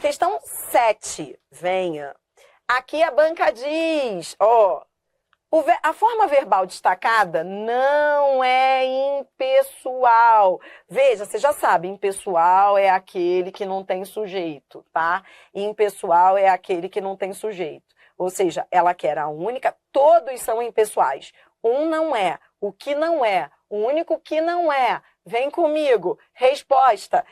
Questão 7. Venha. Aqui a banca diz, ó, a forma verbal destacada não é impessoal. Veja, você já sabe, impessoal é aquele que não tem sujeito, tá? Impessoal é aquele que não tem sujeito. Ou seja, ela quer a única, todos são impessoais. Um não é, o que não é, o único que não é. Vem comigo. Resposta,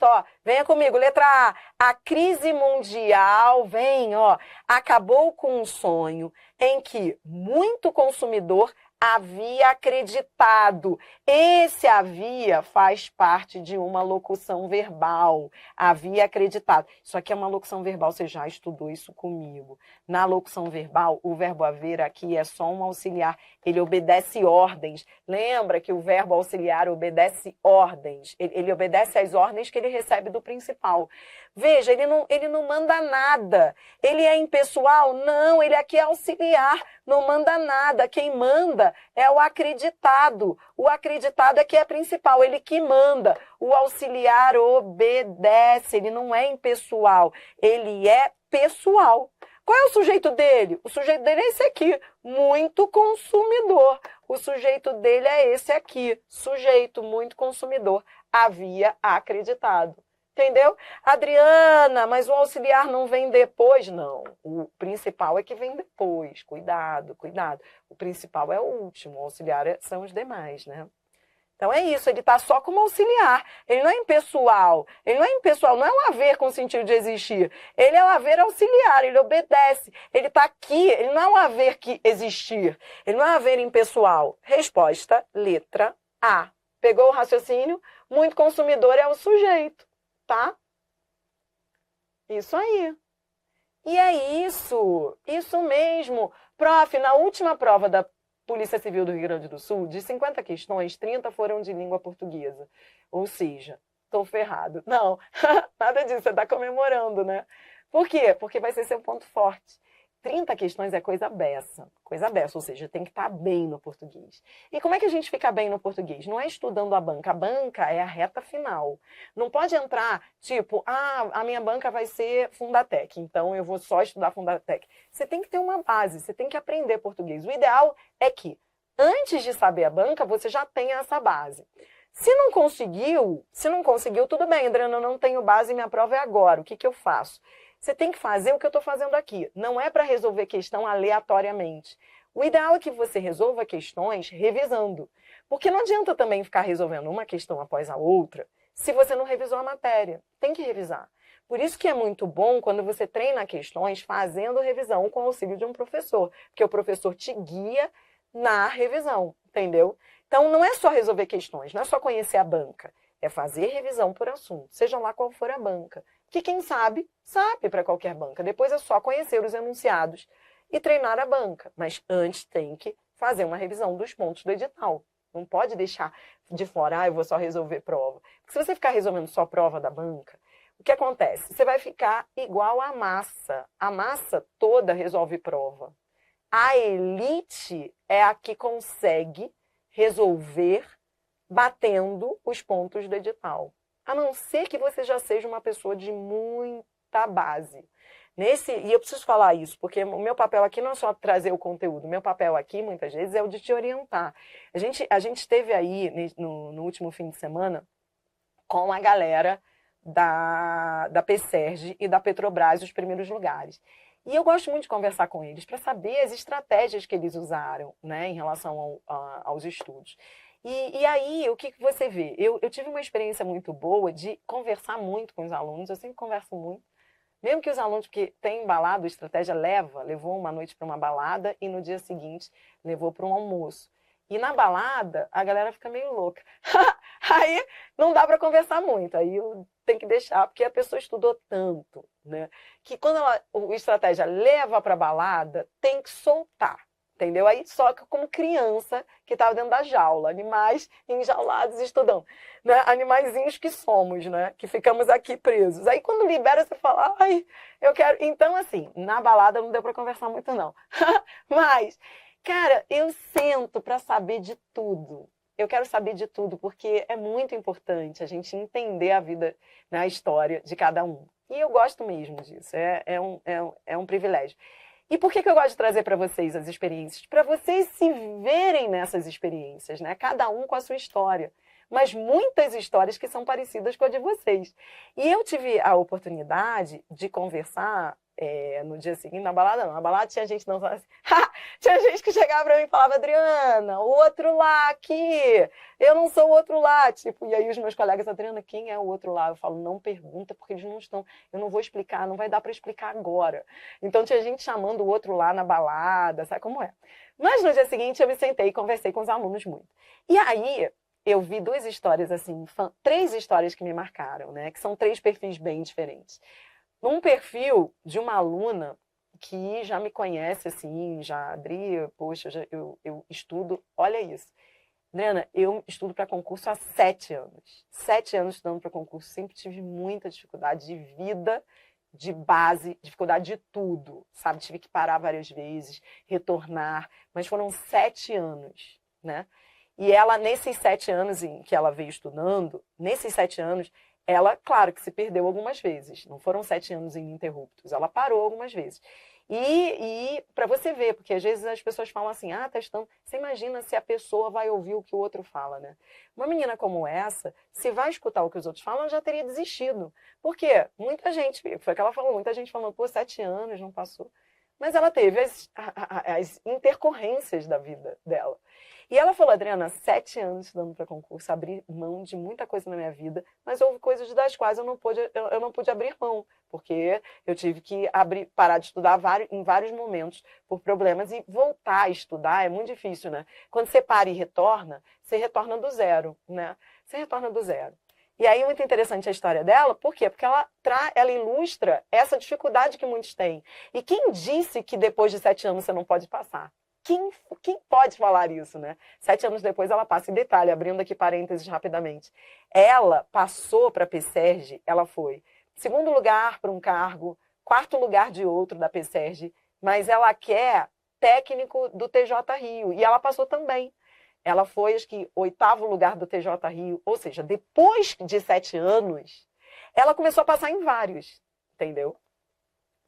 ó. Venha comigo. Letra A. A crise mundial, vem, ó, acabou com um sonho em que muito consumidor havia acreditado. Esse havia faz parte de uma locução verbal. Havia acreditado. Isso aqui é uma locução verbal, você já estudou isso comigo. Na locução verbal, o verbo haver aqui é só um auxiliar. Ele obedece ordens. Lembra que o verbo auxiliar obedece ordens. Ele obedece às ordens que ele recebe do principal. Veja, ele não manda nada. Ele é impessoal? Não, ele aqui é auxiliar. Não manda nada. Quem manda é o acreditado. O acreditado é que é principal, ele que manda. O auxiliar obedece, ele não é impessoal, ele é pessoal. Qual é o sujeito dele? O sujeito dele é esse aqui, muito consumidor. O sujeito dele é esse aqui, sujeito, muito consumidor. Havia acreditado. Entendeu? Adriana, mas o auxiliar não vem depois? Não, o principal é que vem depois. Cuidado, cuidado. O principal é o último, o auxiliar são os demais, né? Então é isso, ele está só como auxiliar. Ele não é impessoal. Ele não é impessoal, não é um haver com sentido de existir. Ele é um haver auxiliar, ele obedece. Ele está aqui, ele não é um haver que existir. Ele não é um haver impessoal. Resposta, letra A. Pegou o raciocínio? Muito consumidor é o sujeito, tá? Isso aí. E é isso mesmo. Prof, na última prova da Polícia Civil do Rio Grande do Sul, de 50 questões, 30 foram de língua portuguesa. Ou seja, tô ferrado. Não, nada disso, você tá comemorando, né? Por quê? Porque vai ser seu ponto forte. 30 questões é coisa beça, ou seja, tem que estar bem no português. E como é que a gente fica bem no português? Não é estudando a banca é a reta final. Não pode entrar, tipo, a minha banca vai ser Fundatec, então eu vou só estudar Fundatec. Você tem que ter uma base, você tem que aprender português. O ideal é que, antes de saber a banca, você já tenha essa base. Se não conseguiu, tudo bem, Adriana, eu não tenho base, minha prova é agora, o que eu faço? Você tem que fazer o que eu estou fazendo aqui. Não é para resolver questão aleatoriamente. O ideal é que você resolva questões revisando. Porque não adianta também ficar resolvendo uma questão após a outra se você não revisou a matéria. Tem que revisar. Por isso que é muito bom quando você treina questões fazendo revisão com o auxílio de um professor. Porque o professor te guia na revisão, entendeu? Então não é só resolver questões, não é só conhecer a banca. É fazer revisão por assunto, seja lá qual for a banca. Que quem sabe, sabe para qualquer banca. Depois é só conhecer os enunciados e treinar a banca. Mas antes tem que fazer uma revisão dos pontos do edital. Não pode deixar de fora, eu vou só resolver prova. Porque se você ficar resolvendo só prova da banca, o que acontece? Você vai ficar igual a massa. A massa toda resolve prova. A elite é a que consegue resolver batendo os pontos do edital. A não ser que você já seja uma pessoa de muita base. E eu preciso falar isso, porque o meu papel aqui não é só trazer o conteúdo. O meu papel aqui, muitas vezes, é o de te orientar. A gente esteve aí, no último fim de semana, com a galera da PSERG e da Petrobras, os primeiros lugares. E eu gosto muito de conversar com eles para saber as estratégias que eles usaram, né, em relação aos estudos. E aí, o que você vê? Eu tive uma experiência muito boa de conversar muito com os alunos, eu sempre converso muito. Mesmo que os alunos que têm balada, a estratégia levou uma noite para uma balada e no dia seguinte levou para um almoço. E na balada, a galera fica meio louca. Aí não dá para conversar muito, aí eu tenho que deixar, porque a pessoa estudou tanto, né? Que quando a estratégia leva para balada, tem que soltar. Entendeu? Aí só como criança que estava dentro da jaula, animais enjaulados estudando, né? Animaizinhos que somos, né? Que ficamos aqui presos. Aí quando libera, você fala, ai, eu quero. Então, assim, na balada não deu para conversar muito, não. Mas, cara, eu sento para saber de tudo. Eu quero saber de tudo, porque é muito importante a gente entender a vida, né, a história de cada um. E eu gosto mesmo disso, é um privilégio. E por que eu gosto de trazer para vocês as experiências? Para vocês se verem nessas experiências, né? Cada um com a sua história. Mas muitas histórias que são parecidas com a de vocês. E eu tive a oportunidade de conversar no dia seguinte, na balada não. Na balada tinha gente não assim. Tinha gente que chegava para mim e falava, Adriana, o outro lá aqui, eu não sou o outro lá. Tipo, e aí os meus colegas, Adriana, quem é o outro lá? Eu falo, não pergunta, porque eles não estão, eu não vou explicar, não vai dar para explicar agora. Então tinha gente chamando o outro lá na balada, sabe como é? Mas no dia seguinte eu me sentei e conversei com os alunos muito. E aí eu vi duas histórias assim, três histórias que me marcaram, né? Que são três perfis bem diferentes. Um perfil de uma aluna que já me conhece, assim, já Adri, poxa, eu estudo, olha isso. Adriana, eu estudo para concurso há 7 anos. 7 anos estudando para concurso, sempre tive muita dificuldade de vida, de base, dificuldade de tudo, sabe? Tive que parar várias vezes, retornar, mas foram 7 anos, né? E ela, nesses 7 anos em que ela veio estudando, nesses 7 anos, ela, claro que se perdeu algumas vezes, não foram 7 anos ininterruptos, ela parou algumas vezes. E para você ver, porque às vezes as pessoas falam assim, tá estudando, você imagina se a pessoa vai ouvir o que o outro fala, né? Uma menina como essa, se vai escutar o que os outros falam, ela já teria desistido. Por quê? Muita gente, foi o que ela falou, muita gente falando, pô, 7 anos, não passou. Mas ela teve as intercorrências da vida dela. E ela falou, Adriana, 7 anos estudando para concurso, abri mão de muita coisa na minha vida, mas houve coisas das quais eu não pude abrir mão, porque eu tive que parar de estudar em vários momentos por problemas, e voltar a estudar é muito difícil, né? Quando você para e retorna, você retorna do zero, né? Você retorna do zero. E aí, muito interessante a história dela, por quê? Porque ela ilustra essa dificuldade que muitos têm. E quem disse que depois de 7 anos você não pode passar? Quem pode falar isso, né? 7 anos depois ela passa. Em detalhe, abrindo aqui parênteses rapidamente. Ela passou para a PSERG, ela foi 2º lugar para um cargo, 4º lugar de outro da PSERG, mas ela quer técnico do TJ Rio. E ela passou também. Ela foi, acho que, 8º lugar do TJ Rio. Ou seja, depois de 7 anos, ela começou a passar em vários, entendeu?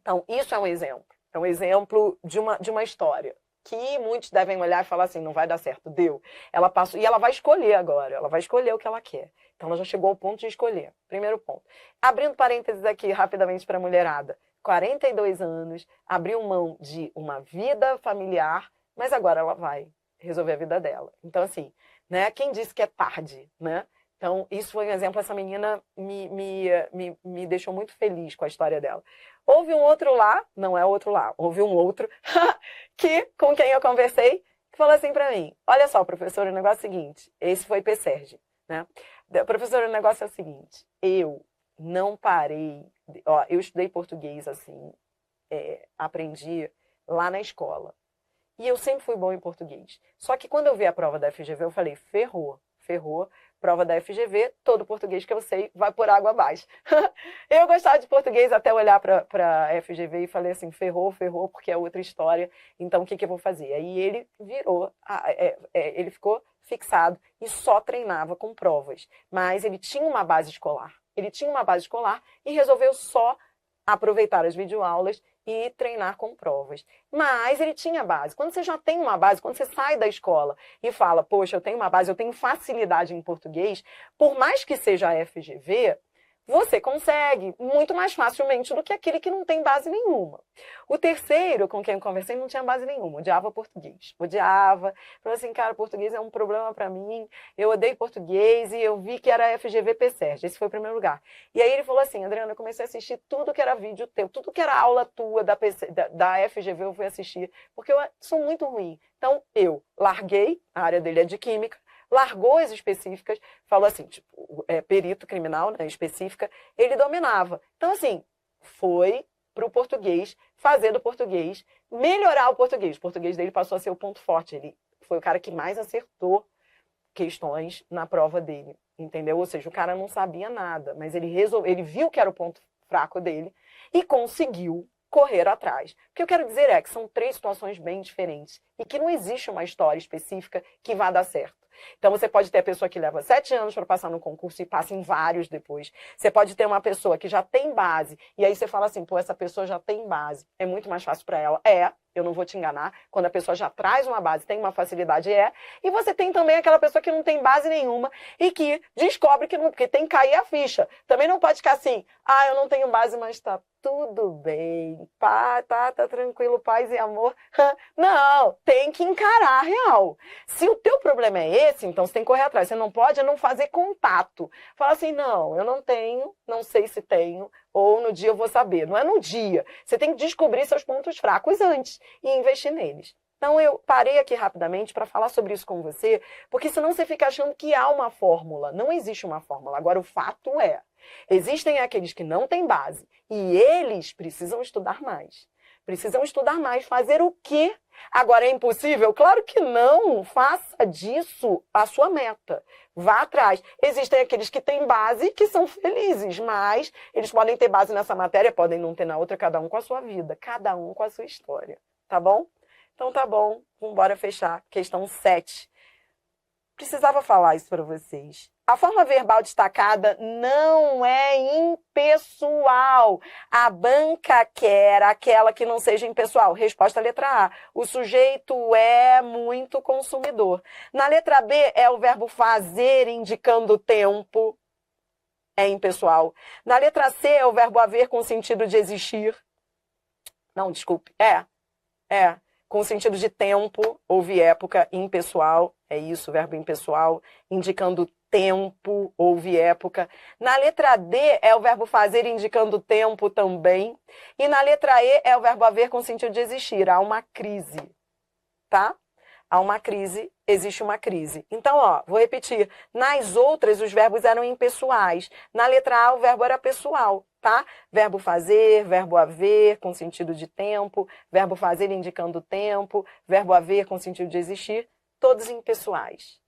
Então, isso é um exemplo. É um exemplo de uma história que muitos devem olhar e falar assim, não vai dar certo, deu. Ela passou, e ela vai escolher agora, ela vai escolher o que ela quer. Então, ela já chegou ao ponto de escolher. Primeiro ponto. Abrindo parênteses aqui rapidamente para a mulherada. 42 anos, abriu mão de uma vida familiar, mas agora ela vai resolver a vida dela. Então, assim, né? Quem disse que é tarde, né? Então, isso foi um exemplo, essa menina me deixou muito feliz com a história dela. Houve um outro lá, não é outro lá, houve um outro, com quem eu conversei, que falou assim pra mim, olha só, professor, o negócio é o seguinte, esse foi PSERG, né? Professor, o negócio é o seguinte, eu não parei, eu estudei português, assim, aprendi lá na escola. E eu sempre fui bom em português. Só que quando eu vi a prova da FGV, eu falei, ferrou. Prova da FGV, todo português que eu sei vai por água abaixo. Eu gostava de português até olhar para a FGV e falei assim, ferrou, porque é outra história, então o que eu vou fazer? Aí ele virou, ele ficou fixado e só treinava com provas. Mas ele tinha uma base escolar. E resolveu só aproveitar as videoaulas e treinar com provas. Mas ele tinha base. Quando você já tem uma base, quando você sai da escola e fala, poxa, eu tenho uma base, eu tenho facilidade em português, por mais que seja a FGV, você consegue muito mais facilmente do que aquele que não tem base nenhuma. O terceiro com quem eu conversei não tinha base nenhuma, odiava português. Odiava, falou assim, cara, português é um problema para mim, eu odeio português e eu vi que era FGV PSERG, esse foi o primeiro lugar. E aí ele falou assim, Adriana, eu comecei a assistir tudo que era vídeo teu, tudo que era aula tua da FGV eu fui assistir, porque eu sou muito ruim. Então eu larguei, a área dele é de química, largou as específicas, falou assim, tipo, perito criminal, né, específica, ele dominava. Então, assim, foi para o português, fazer do português, melhorar o português dele passou a ser o ponto forte, ele foi o cara que mais acertou questões na prova dele, entendeu? Ou seja, o cara não sabia nada, mas ele viu que era o ponto fraco dele e conseguiu correr atrás. O que eu quero dizer é que são 3 situações bem diferentes e que não existe uma história específica que vá dar certo. Então, você pode ter a pessoa que leva 7 anos para passar no concurso e passa em vários depois. Você pode ter uma pessoa que já tem base, e aí você fala assim, pô, essa pessoa já tem base. É muito mais fácil para ela. Eu não vou te enganar, quando a pessoa já traz uma base, tem uma facilidade, e você tem também aquela pessoa que não tem base nenhuma e que descobre que não, porque tem que cair a ficha. Também não pode ficar assim, eu não tenho base, mas tá tudo bem, tá tranquilo, paz e amor. Não, tem que encarar a real. Se o teu problema é esse, então você tem que correr atrás. Você não pode não fazer contato. Fala assim, não, eu não tenho, não sei se tenho, ou no dia eu vou saber. Não é no dia. Você tem que descobrir seus pontos fracos antes e investir neles. Então, eu parei aqui rapidamente para falar sobre isso com você, porque senão você fica achando que há uma fórmula. Não existe uma fórmula. Agora, o fato é, existem aqueles que não têm base e eles precisam estudar mais. Precisam estudar mais. Fazer o quê? Agora, é impossível? Claro que não. Faça disso a sua meta. Vá atrás. Existem aqueles que têm base que são felizes, mas eles podem ter base nessa matéria, podem não ter na outra, cada um com a sua vida, cada um com a sua história. Tá bom? Então tá bom, vamos embora fechar. Questão 7. Precisava falar isso para vocês. A forma verbal destacada não é impessoal. A banca quer aquela que não seja impessoal. Resposta letra A. O sujeito é muito consumidor. Na letra B é o verbo fazer indicando tempo. É impessoal. Na letra C é o verbo haver com sentido de existir. Não, desculpe. Com sentido de tempo, houve época, impessoal, é isso, verbo impessoal, indicando tempo, houve época. Na letra D é o verbo fazer, indicando tempo também. E na letra E é o verbo haver com sentido de existir, há uma crise, tá? Há uma crise, existe uma crise. Então, vou repetir. Nas outras, os verbos eram impessoais. Na letra A, o verbo era pessoal, tá? Verbo fazer, verbo haver, com sentido de tempo, verbo fazer indicando tempo, verbo haver com sentido de existir, todos impessoais.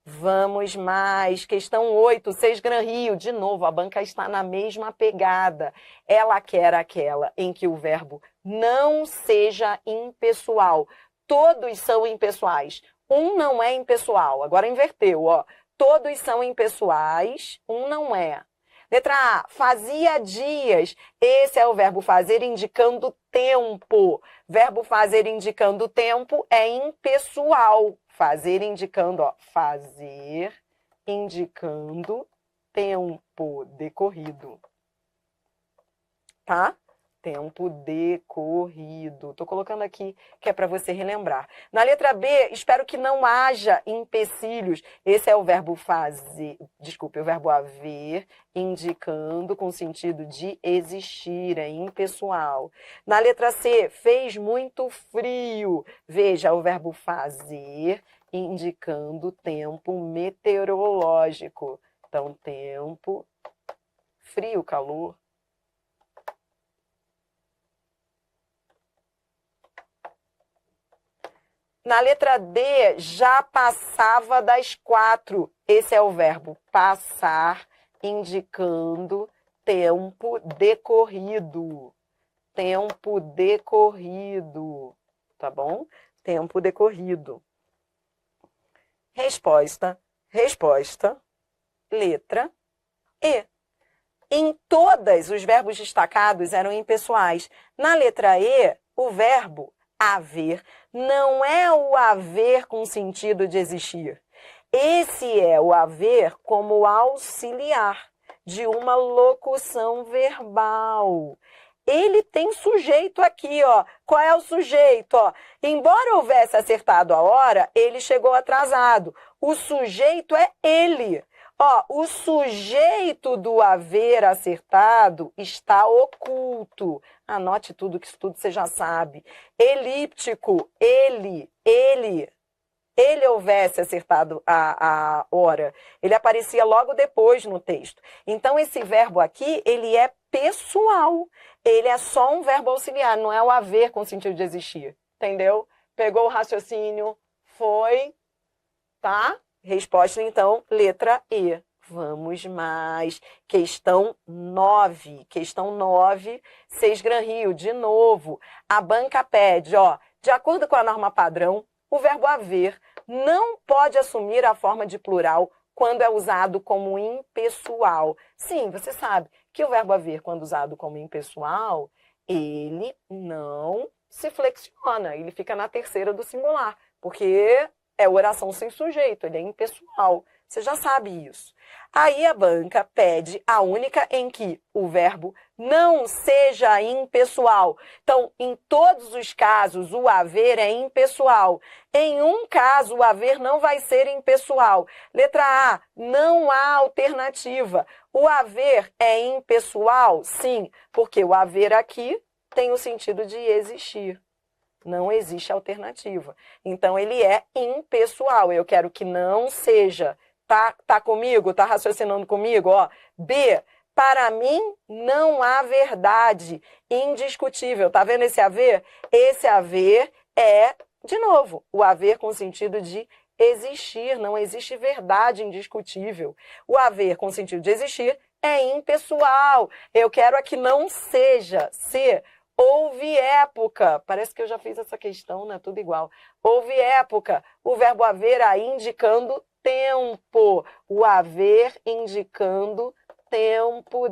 Vamos mais. Questão 8, 6 Gran Rio. De novo, a banca está na mesma pegada. Ela quer aquela em que o verbo não seja impessoal. Todos são impessoais. Um não é impessoal. Agora inverteu, Todos são impessoais, um não é. Letra A, fazia dias. Esse é o verbo fazer indicando tempo. Verbo fazer indicando tempo é impessoal. Fazer indicando, fazer indicando tempo decorrido. Tá? Tempo decorrido. Estou colocando aqui que é para você relembrar. Na letra B, espero que não haja empecilhos. Esse é o verbo fazer, o verbo haver, indicando com sentido de existir, é impessoal. Na letra C, fez muito frio. Veja, o verbo fazer, indicando tempo meteorológico. Então, tempo, frio, calor. Na letra D, já passava das 4. Esse é o verbo passar, indicando tempo decorrido. Tempo decorrido. Tá bom? Tempo decorrido. Resposta. Letra E. Em todas, os verbos destacados eram impessoais. Na letra E, o verbo haver não é o haver com sentido de existir. Esse é o haver como auxiliar de uma locução verbal. Ele tem sujeito aqui, Qual é o sujeito? Embora houvesse acertado a hora, ele chegou atrasado. O sujeito é ele. O sujeito do haver acertado está oculto. Anote tudo, que isso tudo você já sabe. Elíptico, ele houvesse acertado a hora. Ele aparecia logo depois no texto. Então, esse verbo aqui, ele é pessoal. Ele é só um verbo auxiliar, não é o haver com sentido de existir. Entendeu? Pegou o raciocínio, foi, tá? Resposta, então, letra E. Vamos mais. Questão 9. Questão 9, 6 Gran Rio. De novo, a banca pede, de acordo com a norma padrão, o verbo haver não pode assumir a forma de plural quando é usado como impessoal. Sim, você sabe que o verbo haver, quando usado como impessoal, ele não se flexiona, ele fica na terceira do singular, porque é oração sem sujeito, ele é impessoal. Você já sabe isso. Aí a banca pede a única em que o verbo não seja impessoal. Então, em todos os casos, o haver é impessoal. Em um caso, o haver não vai ser impessoal. Letra A, não há alternativa. O haver é impessoal? Sim, porque o haver aqui tem o sentido de existir. Não existe alternativa. Então, ele é impessoal. Eu quero que não seja. Tá comigo? Tá raciocinando comigo? Ó, B, para mim não há verdade indiscutível. Tá vendo esse haver? Esse haver é, de novo, o haver com o sentido de existir. Não existe verdade indiscutível. O haver com o sentido de existir é impessoal. Eu quero que não seja. C, houve época. Parece que eu já fiz essa questão, né? Tudo igual. Houve época. O verbo haver aí indicando tempo, o haver indicando tempo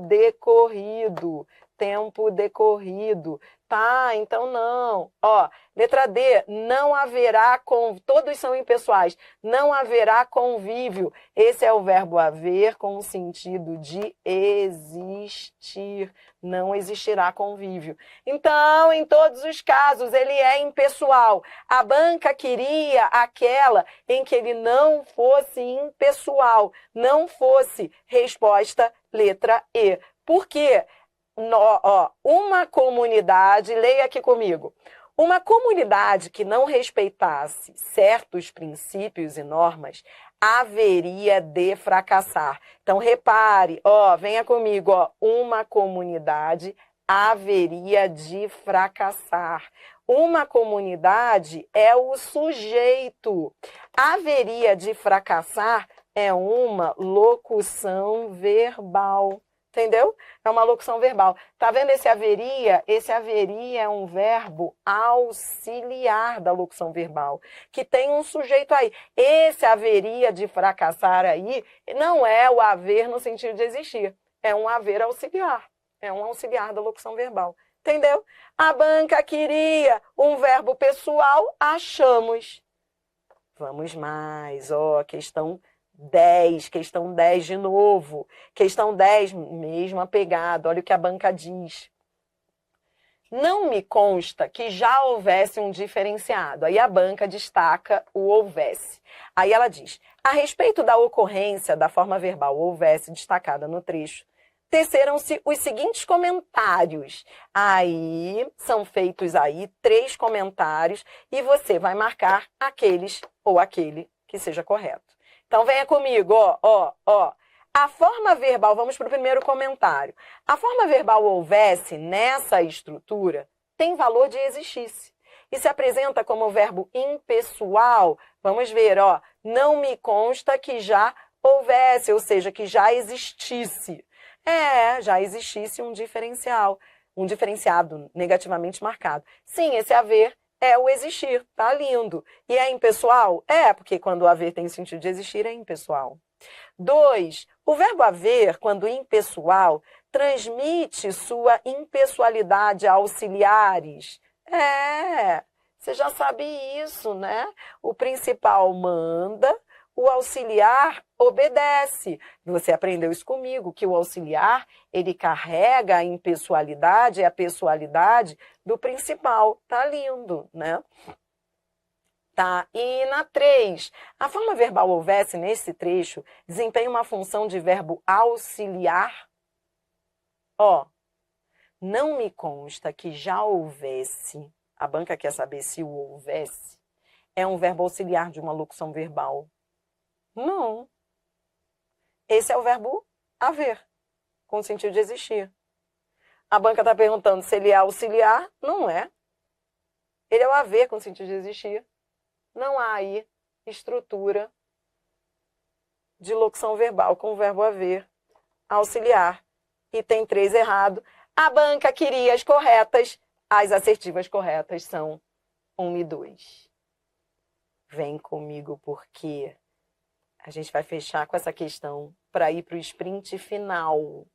decorrido, tá? Então não. Ó, letra D, não haverá todos são impessoais, não haverá convívio. Esse é o verbo haver com o sentido de existir. Não existirá convívio. Então, em todos os casos, ele é impessoal. A banca queria aquela em que ele não fosse impessoal, não fosse. Resposta, letra E. Por quê? Uma comunidade, leia aqui comigo, uma comunidade que não respeitasse certos princípios e normas haveria de fracassar. Então, repare, venha comigo, uma comunidade haveria de fracassar. Uma comunidade é o sujeito. Haveria de fracassar é uma locução verbal. Entendeu? É uma locução verbal. Tá vendo esse haveria? Esse haveria é um verbo auxiliar da locução verbal, que tem um sujeito aí. Esse haveria de fracassar aí não é o haver no sentido de existir. É um haver auxiliar. É um auxiliar da locução verbal. Entendeu? A banca queria um verbo pessoal, achamos. Vamos mais. Questão 10 de novo. Questão 10, mesma pegada. Olha o que a banca diz. Não me consta que já houvesse um diferenciado. Aí a banca destaca o houvesse. Aí ela diz, a respeito da ocorrência da forma verbal houvesse destacada no trecho, teceram-se os seguintes comentários. Aí, são feitos aí 3 comentários e você vai marcar aqueles ou aquele que seja correto. Então, venha comigo, A forma verbal, vamos para o primeiro comentário. A forma verbal houvesse, nessa estrutura, tem valor de existisse. E se apresenta como verbo impessoal, vamos ver, não me consta que já houvesse, ou seja, que já existisse. Já existisse um diferencial, um diferenciado negativamente marcado. Sim, esse haver é o existir, tá lindo. E é impessoal? Porque quando o haver tem sentido de existir, é impessoal. 2, o verbo haver, quando impessoal, transmite sua impessoalidade a auxiliares. Você já sabe isso, né? O principal manda, o auxiliar obedece. Você aprendeu isso comigo, que o auxiliar, ele carrega a impessoalidade e a pessoalidade do principal. Tá lindo, né? Tá, e na 3, a forma verbal houvesse nesse trecho desempenha uma função de verbo auxiliar. Não me consta que já houvesse, a banca quer saber se o houvesse, é um verbo auxiliar de uma locução verbal. Não. Esse é o verbo haver, com o sentido de existir. A banca está perguntando se ele é auxiliar. Não é. Ele é o haver, com o sentido de existir. Não há aí estrutura de locução verbal com o verbo haver, auxiliar. E tem 3 errado. A banca queria as corretas. As assertivas corretas são 1 e 2. Vem comigo porque a gente vai fechar com essa questão para ir para o sprint final.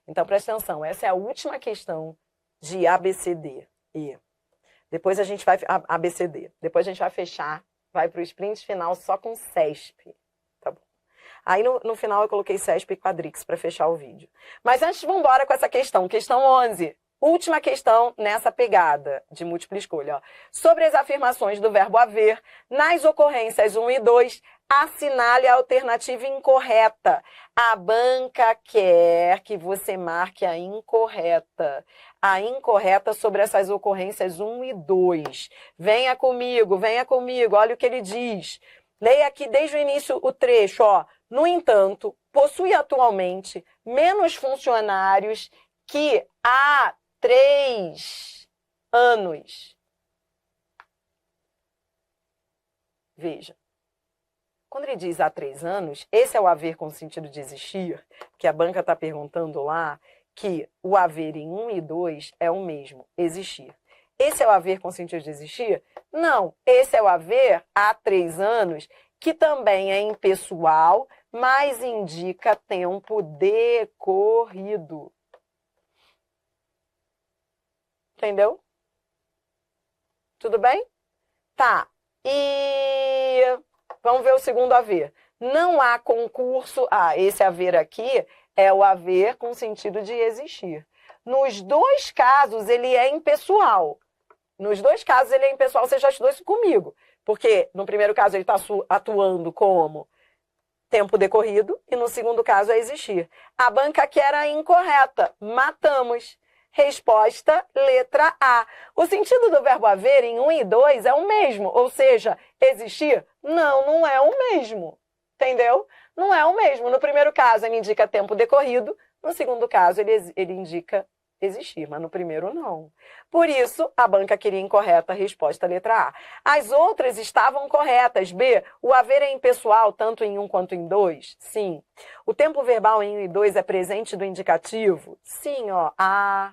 Então, presta atenção, essa é a última questão de ABCD. E depois a gente vai... ABCD. Depois a gente vai fechar, vai para o sprint final só com CESP. Tá bom? Aí no final eu coloquei CESP e Quadrix para fechar o vídeo. Mas antes, vamos embora com essa questão. Questão 11. Última questão nessa pegada de múltipla escolha. Ó. Sobre as afirmações do verbo haver, nas ocorrências 1 e 2, assinale a alternativa incorreta. A banca quer que você marque a incorreta. A incorreta sobre essas ocorrências 1 e 2. Venha comigo, olha o que ele diz. Leia aqui desde o início o trecho. Ó. No entanto, possui atualmente menos funcionários que há 3 anos. Veja. Quando ele diz há 3 anos, esse é o haver com sentido de existir, que a banca está perguntando lá, que o haver em 1 e 2 é o mesmo, existir. Esse é o haver com sentido de existir? Não, esse é o haver há 3 anos, que também é impessoal, mas indica tempo decorrido. Entendeu? Tudo bem? Tá. E vamos ver o segundo haver. Não há concurso... esse haver aqui é o haver com sentido de existir. Nos 2 casos, ele é impessoal. Nos 2 casos, ele é impessoal. Você já estudou isso comigo. Porque no primeiro caso, ele está atuando como tempo decorrido. E no segundo caso, é existir. A banca aqui era incorreta. Matamos. Resposta, letra A. O sentido do verbo haver em 1 e 2 é o mesmo, ou seja, existir? Não, não é o mesmo. Entendeu? Não é o mesmo. No primeiro caso, ele indica tempo decorrido, no segundo caso, ele indica existir, mas no primeiro não. Por isso, a banca queria incorreta, resposta, letra A. As outras estavam corretas. B, o haver é impessoal, tanto em 1 quanto em 2? Sim. O tempo verbal em 1 e 2 é presente do indicativo? Sim, ó, A,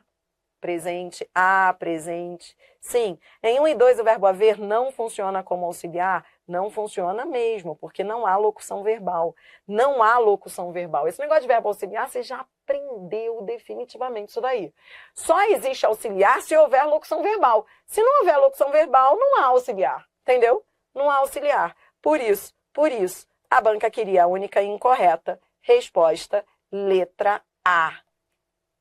presente, A, presente. Sim, em 1 e 2 o verbo haver não funciona como auxiliar? Não funciona mesmo, porque não há locução verbal. Não há locução verbal. Esse negócio de verbo auxiliar, você já aprendeu definitivamente isso daí. Só existe auxiliar se houver locução verbal. Se não houver locução verbal, não há auxiliar. Entendeu? Não há auxiliar. Por isso, a banca queria a única e incorreta. Resposta, letra A.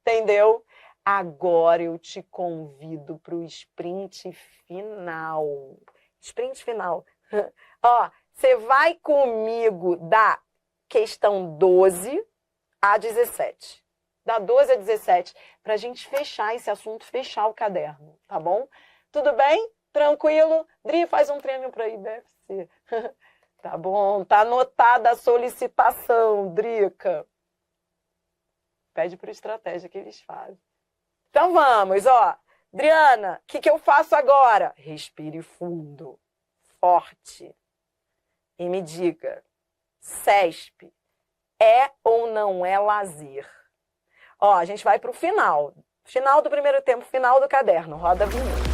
Entendeu? Agora eu te convido para o sprint final. Sprint final. Ó, você vai comigo da questão 12 a 17. Da 12 a 17, para a gente fechar esse assunto, fechar o caderno, tá bom? Tudo bem? Tranquilo? Dri, faz um treino para IBFC. Tá bom, tá anotada a solicitação, Drica. Pede para estratégia que eles fazem. Então vamos, ó. Adriana, o que eu faço agora? Respire fundo, forte. E me diga, CESP é ou não é lazer? Ó, a gente vai para o final. Final do primeiro tempo, final do caderno. Roda a vinheta.